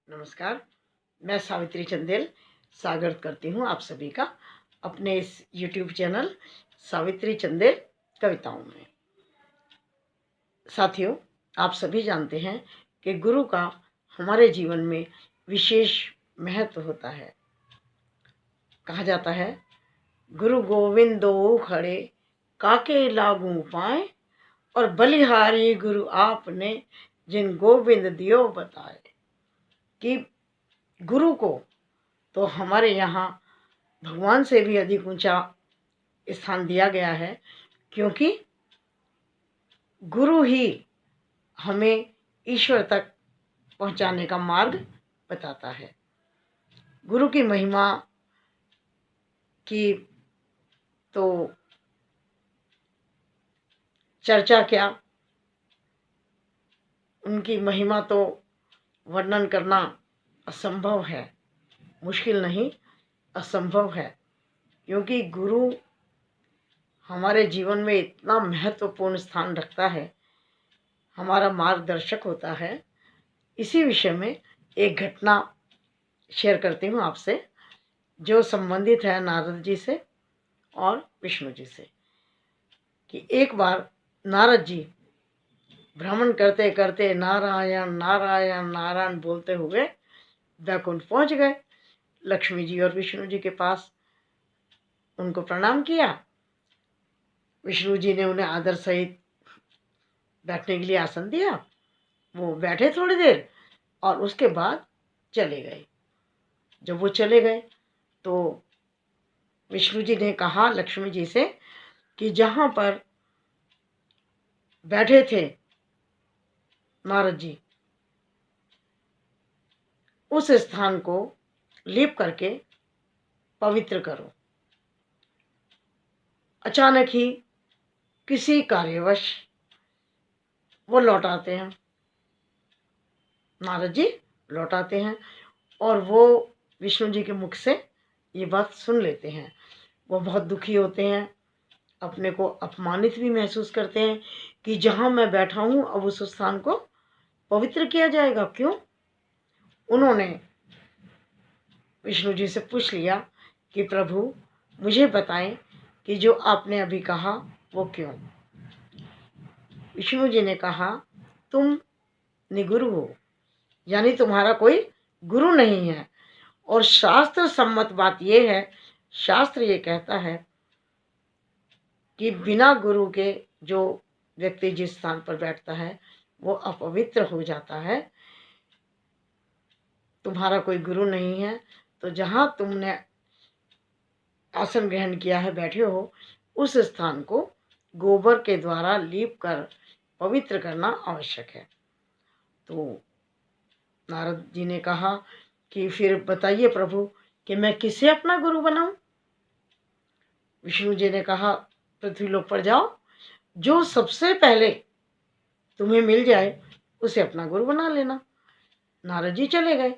नमस्कार। मैं सावित्री चंदेल स्वागत करती हूँ आप सभी का अपने इस YouTube चैनल सावित्री चंदेल कविताओं में। साथियों, आप सभी जानते हैं कि गुरु का हमारे जीवन में विशेष महत्व होता है। कहा जाता है, गुरु गोविंदो खड़े काके लागू पाए, और बलिहारी गुरु आपने जिन गोविंद दियो बताए। कि गुरु को तो हमारे यहाँ भगवान से भी अधिक ऊंचा स्थान दिया गया है, क्योंकि गुरु ही हमें ईश्वर तक पहुंचाने का मार्ग बताता है। गुरु की महिमा की तो चर्चा क्या, उनकी महिमा तो वर्णन करना असंभव है, मुश्किल नहीं असंभव है। क्योंकि गुरु हमारे जीवन में इतना महत्वपूर्ण स्थान रखता है, हमारा मार्गदर्शक होता है। इसी विषय में एक घटना शेयर करती हूँ आपसे, जो संबंधित है नारद जी से और विष्णु जी से। कि एक बार नारद जी भ्रमण करते करते नारायण नारायण नारायण बोलते हुए वैकुंठ पहुंच गए। लक्ष्मी जी और विष्णु जी के पास उनको प्रणाम किया। विष्णु जी ने उन्हें आदर सहित बैठने के लिए आसन दिया। वो बैठे थोड़ी देर और उसके बाद चले गए। जब वो चले गए तो विष्णु जी ने कहा लक्ष्मी जी से कि जहाँ पर बैठे थे नारद जी, उस स्थान को लीप करके पवित्र करो। अचानक ही किसी कार्यवश वो लौटाते हैं, नारद जी लौटाते हैं, और वो विष्णु जी के मुख से ये बात सुन लेते हैं। वो बहुत दुखी होते हैं, अपने को अपमानित भी महसूस करते हैं कि जहाँ मैं बैठा हूँ अब उस स्थान को पवित्र किया जाएगा, क्यों? उन्होंने विष्णु जी से पूछ लिया कि प्रभु मुझे बताएं कि जो आपने अभी कहा वो क्यों? विष्णु जी ने कहा, तुम निगुरु हो, यानी तुम्हारा कोई गुरु नहीं है। और शास्त्र सम्मत बात यह है, शास्त्र ये कहता है कि बिना गुरु के जो व्यक्ति जिस स्थान पर बैठता है वो अपवित्र हो जाता है। तुम्हारा कोई गुरु नहीं है, तो जहाँ तुमने आसन ग्रहण किया है, बैठे हो, उस स्थान को गोबर के द्वारा लीप कर पवित्र करना आवश्यक है। तो नारद जी ने कहा कि फिर बताइए प्रभु कि मैं किसे अपना गुरु बनाऊं? विष्णु जी ने कहा, पृथ्वी लोक पर जाओ, जो सबसे पहले तुम्हें मिल जाए उसे अपना गुरु बना लेना। नारद जी चले गए।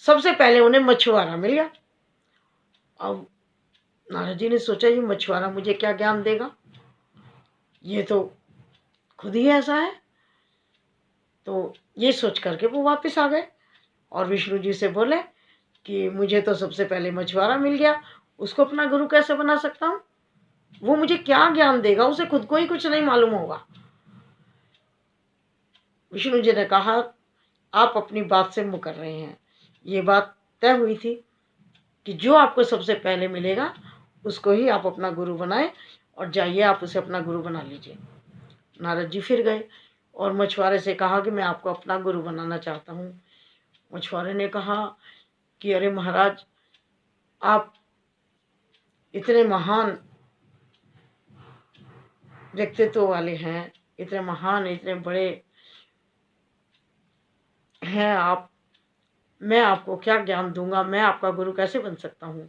सबसे पहले उन्हें मछुआरा मिल गया। अब नारद जी ने सोचा, ये मछुआरा मुझे क्या ज्ञान देगा, ये तो खुद ही ऐसा है। तो ये सोच करके वो वापस आ गए और विष्णु जी से बोले कि मुझे तो सबसे पहले मछुआरा मिल गया, उसको अपना गुरु कैसे बना सकता हूँ? वो मुझे क्या ज्ञान देगा, उसे खुद को ही कुछ नहीं मालूम होगा। विष्णु जी ने कहा, आप अपनी बात से मुकर रहे हैं। ये बात तय हुई थी कि जो आपको सबसे पहले मिलेगा उसको ही आप अपना गुरु बनाएं, और जाइए आप उसे अपना गुरु बना लीजिए। नारद जी फिर गए और मछुआरे से कहा कि मैं आपको अपना गुरु बनाना चाहता हूँ। मछुआरे ने कहा कि अरे महाराज, आप इतने महान व्यक्तित्व वाले हैं, इतने महान, इतने बड़े हैं आप, मैं आपको क्या ज्ञान दूंगा, मैं आपका गुरु कैसे बन सकता हूँ?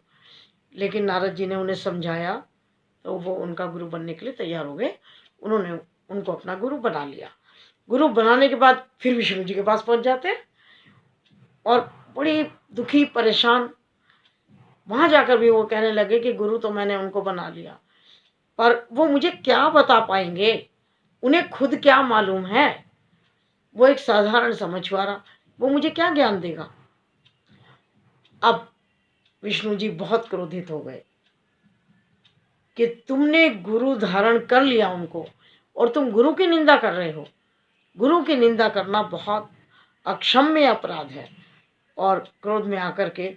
लेकिन नारद जी ने उन्हें समझाया तो वो उनका गुरु बनने के लिए तैयार हो गए। उन्होंने उनको अपना गुरु बना लिया। गुरु बनाने के बाद फिर विष्णु जी के पास पहुंच जाते और बड़ी दुखी परेशान, वहां जाकर भी वो कहने लगे कि गुरु तो मैंने उनको बना लिया, पर वो मुझे क्या बता पाएंगे, उन्हें खुद क्या मालूम है। वो एक साधारण सा मछुआरा वो मुझे क्या ज्ञान देगा। अब विष्णु जी बहुत क्रोधित हो गए कि तुमने गुरु धारण कर लिया उनको और तुम गुरु की निंदा कर रहे हो। गुरु की निंदा करना बहुत अक्षम्य अपराध है। और क्रोध में आकर के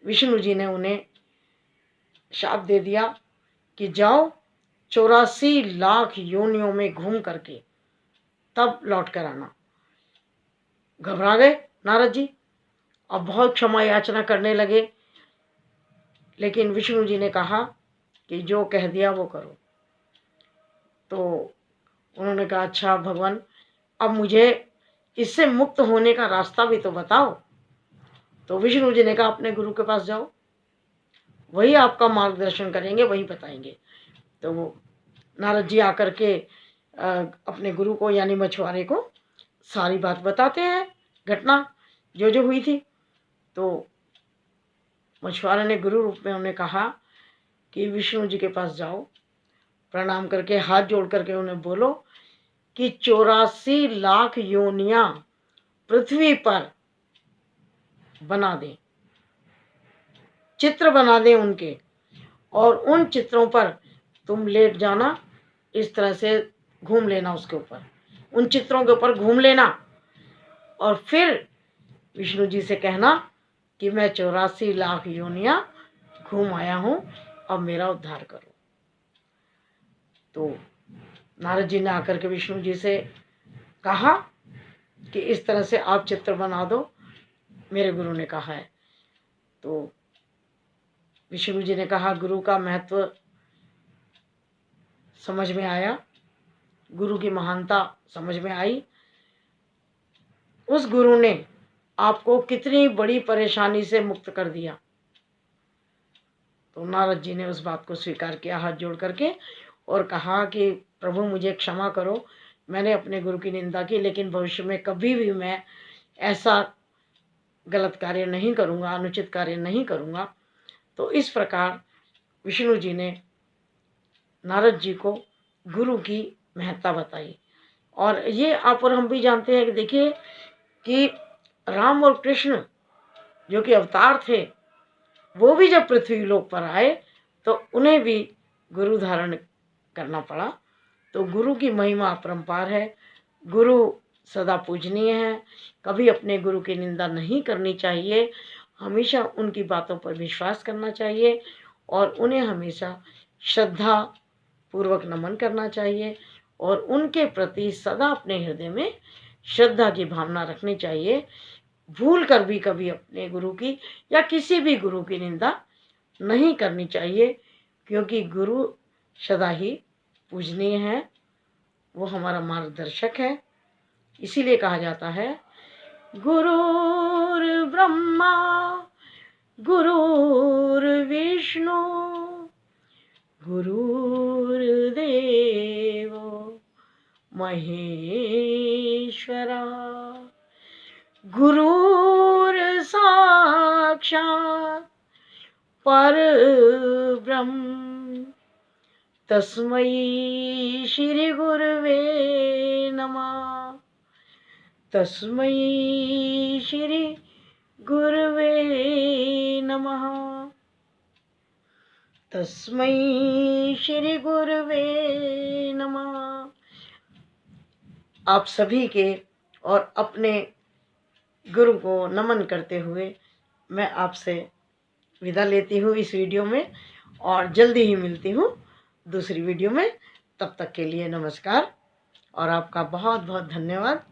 विष्णु जी ने उन्हें शाप दे दिया कि जाओ 84 लाख योनियों में घूम करके तब लौट कर आना। घबरा गए नारद जी, अब बहुत क्षमा याचना करने लगे। लेकिन विष्णु जी ने कहा कि जो कह दिया वो करो। तो उन्होंने कहा अच्छा भगवान, अब मुझे इससे मुक्त होने का रास्ता भी तो बताओ। तो विष्णु जी ने कहा अपने गुरु के पास जाओ, वही आपका मार्गदर्शन करेंगे, वही बताएंगे। तो वो नारद जी आकर के अपने गुरु को यानी मछुआरे को सारी बात बताते हैं, घटना जो जो हुई थी। तो मछुआरे ने गुरु रूप में उन्हें कहा कि विष्णु जी के पास जाओ, प्रणाम करके हाथ जोड़ करके उन्हें बोलो कि 84 लाख योनियां पृथ्वी पर बना दें, चित्र बना दें उनके, और उन चित्रों पर तुम लेट जाना, इस तरह से घूम लेना, उसके ऊपर उन चित्रों के ऊपर घूम लेना, और फिर विष्णु जी से कहना कि मैं 84 लाख योनियां घूम आया हूं, अब मेरा उद्धार करो। तो नारद जी ने आकर के विष्णु जी से कहा कि इस तरह से आप चित्र बना दो, मेरे गुरु ने कहा है। तो विष्णु जी ने कहा गुरु का महत्व समझ में आया, गुरु की महानता समझ में आई। उस गुरु ने आपको कितनी बड़ी परेशानी से मुक्त कर दिया। तो नारद जी ने उस बात को स्वीकार किया हाथ जोड़ करके और कहा कि प्रभु मुझे क्षमा करो, मैंने अपने गुरु की निंदा की, लेकिन भविष्य में कभी भी मैं ऐसा गलत कार्य नहीं करूँगा, अनुचित कार्य नहीं करूँगा। तो इस प्रकार विष्णु जी ने नारद जी को गुरु की महत्ता बताई। और ये आप और हम भी जानते हैं कि देखिए कि राम और कृष्ण जो कि अवतार थे, वो भी जब पृथ्वी लोक पर आए तो उन्हें भी गुरु धारण करना पड़ा। तो गुरु की महिमा अपरंपार है, गुरु सदा पूजनीय है। कभी अपने गुरु की निंदा नहीं करनी चाहिए, हमेशा उनकी बातों पर विश्वास करना चाहिए और उन्हें हमेशा श्रद्धा पूर्वक नमन करना चाहिए और उनके प्रति सदा अपने हृदय में श्रद्धा की भावना रखनी चाहिए। भूल कर भी कभी अपने गुरु की या किसी भी गुरु की निंदा नहीं करनी चाहिए, क्योंकि गुरु सदा ही पूजनीय है, वो हमारा मार्गदर्शक है। इसीलिए कहा जाता है गुरुर् ब्रह्मा गुरुर्विष्णु गुरुर्देव महेश्वरा गुरुर्साक्षात् परब्रह्म तस्मै श्री गुरवे नमः। तस्मै श्री गुरवे नमः। तस्मै श्री गुरवे नमः। आप सभी के और अपने गुरु को नमन करते हुए मैं आपसे विदा लेती हूँ इस वीडियो में, और जल्दी ही मिलती हूँ दूसरी वीडियो में। तब तक के लिए नमस्कार और आपका बहुत बहुत धन्यवाद।